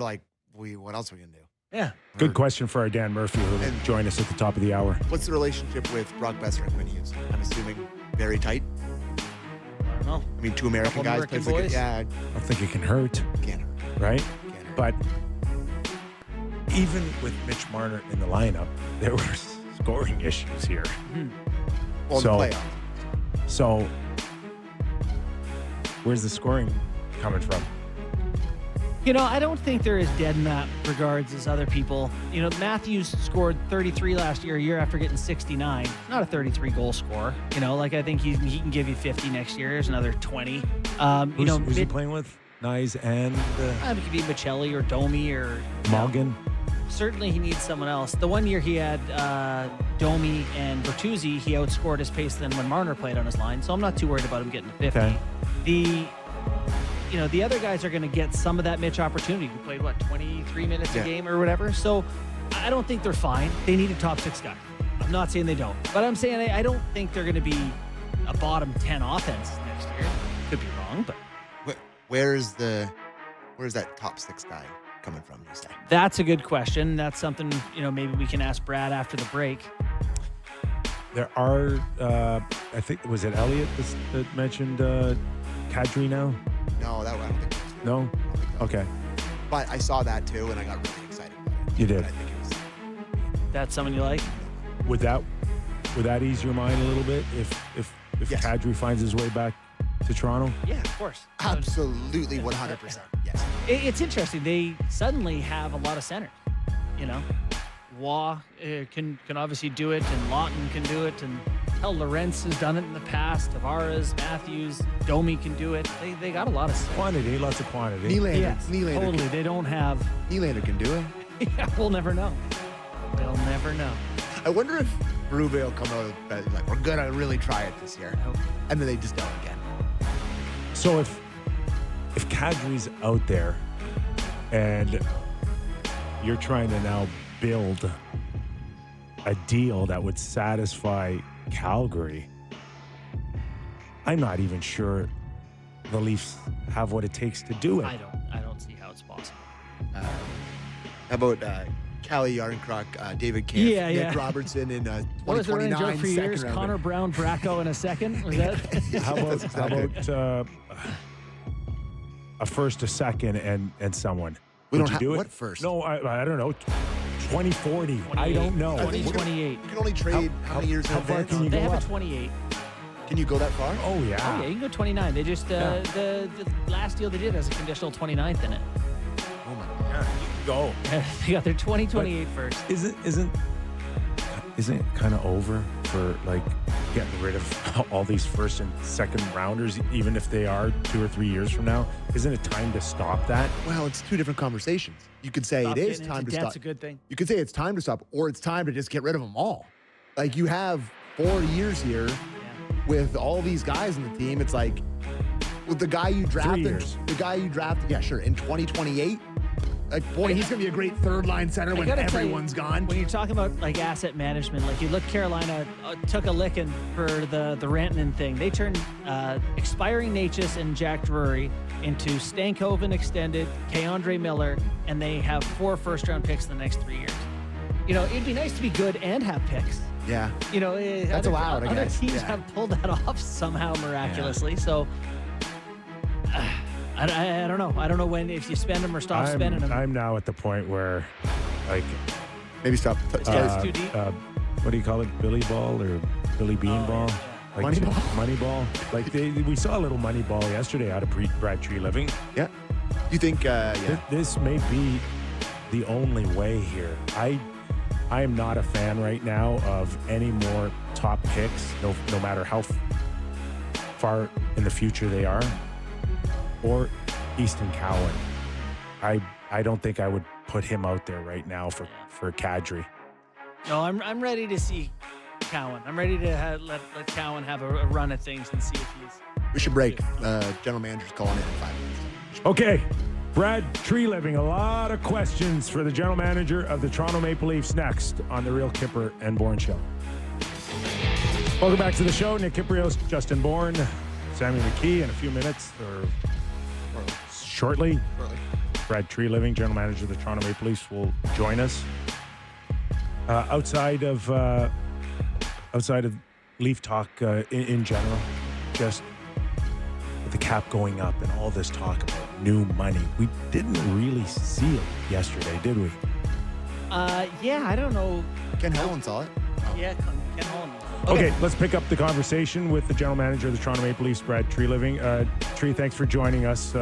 like, what else are we going to do? Yeah. Good question for our Dan Murphy, who will join us at the top of the hour. What's the relationship with Brock Besser and Quinn Hughes? I'm assuming very tight. I don't know. I mean, two American guys. American boys? Yeah. I think it can hurt. Can't hurt. Right? Can't hurt. But even with Mitch Marner in the lineup, there were scoring issues here. Well, So- the playoffs. So, where's the scoring coming from? I don't think they're as dead in that regards as other people. Matthews scored 33 last year after getting 69. Not a 33 goal scorer. I think he can give you 50 next year. There's another 20. Who's he playing with? Nyes and it could be Michelli or Domi or Morgan. Certainly he needs someone else. The one year he had Domi and Bertuzzi, he outscored his pace than when Marner played on his line, so I'm not too worried about him getting to 50. Okay. The other guys are going to get some of that Mitch opportunity. He played, 23 minutes a game or whatever, so I don't think they're fine. They need a top 6 guy. I'm not saying they don't, but I'm saying I don't think they're going to be a bottom 10 offense next year. Could be wrong, but... Where's that top 6 guy coming from, you say? That's a good question. That's something, maybe we can ask Brad after the break. There are, I think, was it Elliot that mentioned Kadri now? No, I don't think so. No? I don't think so. Okay. But I saw that too, and I got really excited about it. You did. But I think it was... That's someone you like? Would that ease your mind a little bit if Yes. Kadri finds his way back to Toronto? Yeah, of course. Absolutely 100%. Yes. It's interesting. They suddenly have a lot of centers. Waugh can obviously do it, and Lawton can do it, and Lorentz has done it in the past. Tavares, Matthews, Domi can do it. They got a lot of centers. Quantity, lots of quantity. Nylander Totally. They don't have... Nylander can do it. Yeah, we'll never know. They'll never know. I wonder if Berube will come out and like, we're going to really try it this year. And then they just don't again. So if Kadri's out there and you're trying to now build a deal that would satisfy Calgary, I'm not even sure the Leafs have what it takes to do it. I don't see how it's possible. How about Callie Yarncroc, David Kampf, Nick Robertson in What was the range 2029 for years? second Connor rounder. Brown, Bracco in a second? Was that? How about a first, a second, and someone? We Would don't you have do it? what first? No, I don't know. 2040. I don't know. 2028. You can only trade how many years in how far advance? can you They go have up? a 28. Can you go that far? Oh, Oh, yeah. yeah, you can go 29. They just, the last deal they did has a conditional 29th in it. Oh my God. Go. They got their 2028 first. Isn't it kind of over for like getting rid of all these first and second rounders, even if they are 2 or 3 years from now? Isn't it time to stop that? Well, it's two different conversations. You could say Stop it is getting time into to debt's stop. a good thing. You could say it's time to stop, or it's time to just get rid of them all. Like you have 4 years here with all these guys in the team. It's like with the guy you drafted, years. yeah, sure, in 2028. Like, boy, he's gonna be a great third line center when gotta tell you, everyone's gone. When you're talking about like asset management, like you look, Carolina took a licking for the Rantanen thing. They turned expiring Natchez and Jack Drury into Stankoven extended, Keandre Miller, and they have 4 first-round picks in the next 3 years. It'd be nice to be good and have picks. Yeah, That's allowed, I Other guess. teams Yeah. have pulled that off somehow miraculously. So I don't know. I don't know when, if you spend them or stop spending them. I'm now at the point where, like, maybe stop. It's too deep. what do you call it? Billy ball or Billy Bean ball? yeah. Like Moneyball? Moneyball. Like we saw a little Moneyball yesterday out of Brad Tree Living. Yeah. You think? This may be the only way here. I am not a fan right now of any more top picks, no matter how far in the future they are, or Easton Cowan. I don't think I would put him out there right now for Kadri. No, I'm ready to see Cowan. I'm ready to let Cowan have a run at things and see if he's... We should break. General manager's calling in 5 minutes. Okay, Brad Tree Living, a lot of questions for the general manager of the Toronto Maple Leafs next on the Real Kipper and Bourne Show. Welcome back to the show. Nick Kypreos, Justin Bourne, Sammy McKee in a few minutes or shortly. Brad Treliving, general manager of the Toronto Maple Leafs, will join us. Outside of Leaf talk in general, just with the cap going up and all this talk about new money, we didn't really see it yesterday, did we? Yeah, I don't know. Ken Holland saw it. Yeah, Ken Holland. Okay, let's pick up the conversation with the general manager of the Toronto Maple Leafs, Brad Treliving. Tree, thanks for joining us.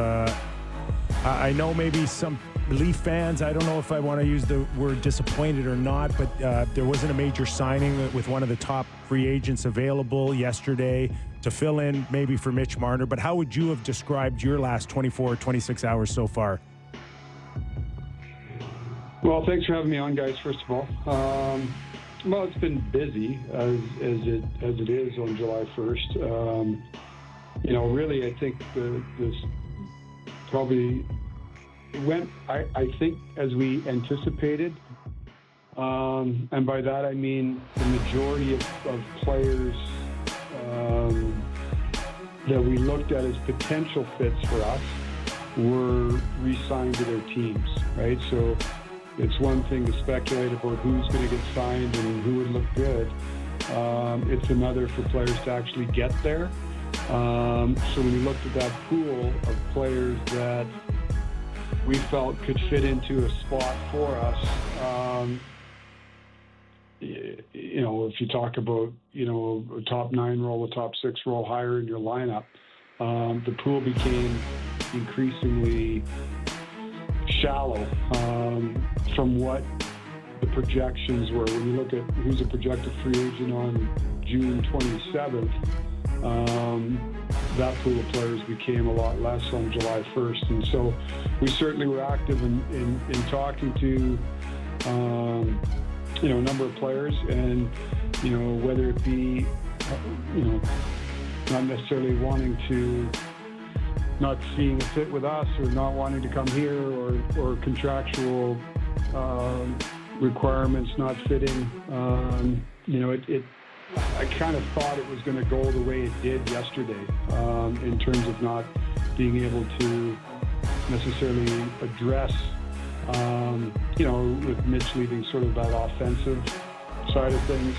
I know maybe some Leaf fans, I don't know if I want to use the word disappointed or not, but there wasn't a major signing with one of the top free agents available yesterday to fill in maybe for Mitch Marner. But how would you have described your last 24, 26 hours so far? Well, thanks for having me on, guys, first of all. Well, it's been busy as it is on July 1st. Really, I think this probably went, I think, as we anticipated. And by that, I mean the majority of players that we looked at as potential fits for us were re-signed to their teams, right? So it's one thing to speculate about who's going to get signed and who would look good. It's another for players to actually get there. So when we looked at that pool of players that we felt could fit into a spot for us, if you talk about, a top 9 role, a top 6 role higher in your lineup, the pool became increasingly shallow from what the projections were. When you look at who's a projected free agent on June 27th, that pool of players became a lot less on July 1st. And so we certainly were active in talking to, a number of players, and, whether it be, not necessarily wanting to, not seeing a fit with us or not wanting to come here, or contractual requirements not fitting. I kind of thought it was going to go the way it did yesterday, in terms of not being able to necessarily address, with Mitch leaving sort of that offensive side of things,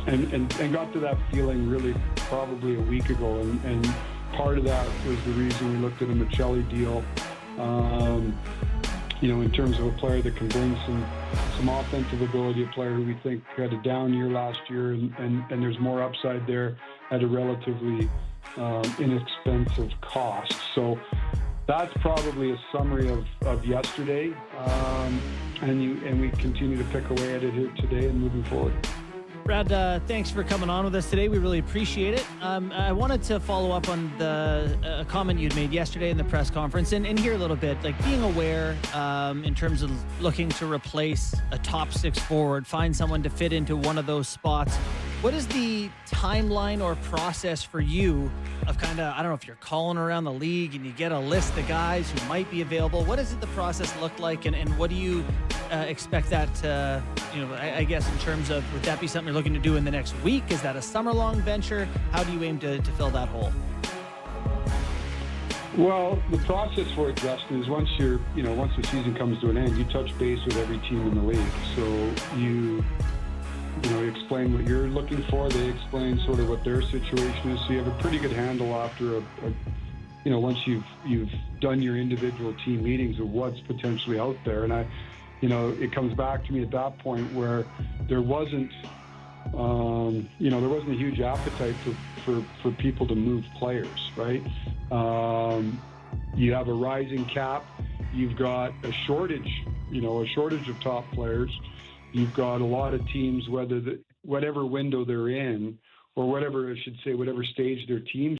and got to that feeling really probably a week ago, and part of that was the reason we looked at a Michelli deal, in terms of a player that can bring some offensive ability, a player who we think had a down year last year, and there's more upside there at a relatively inexpensive cost. So that's probably a summary of yesterday, and we continue to pick away at it here today and moving forward. Brad, thanks for coming on with us today. We really appreciate it. I wanted to follow up on the comment you'd made yesterday in the press conference and hear a little bit, like being aware in terms of looking to replace a top 6 forward, find someone to fit into one of those spots. What is the timeline or process for you of kind of, I don't know if you're calling around the league and you get a list of guys who might be available. What does the process look like, and what do you expect that to, I guess in terms of, would that be something you're looking to do in the next week? Is that a summer-long venture? How do you aim to fill that hole? Well, the process for it, Justin, is once the season comes to an end, you touch base with every team in the league. So you explain what you're looking for. They explain sort of what their situation is. So you have a pretty good handle after once you've done your individual team meetings of what's potentially out there. And it comes back to me at that point where there wasn't a huge appetite for people to move players, right? You have a rising cap. You've got a shortage of top players. You've got a lot of teams, whatever window they're in, or whatever stage their team's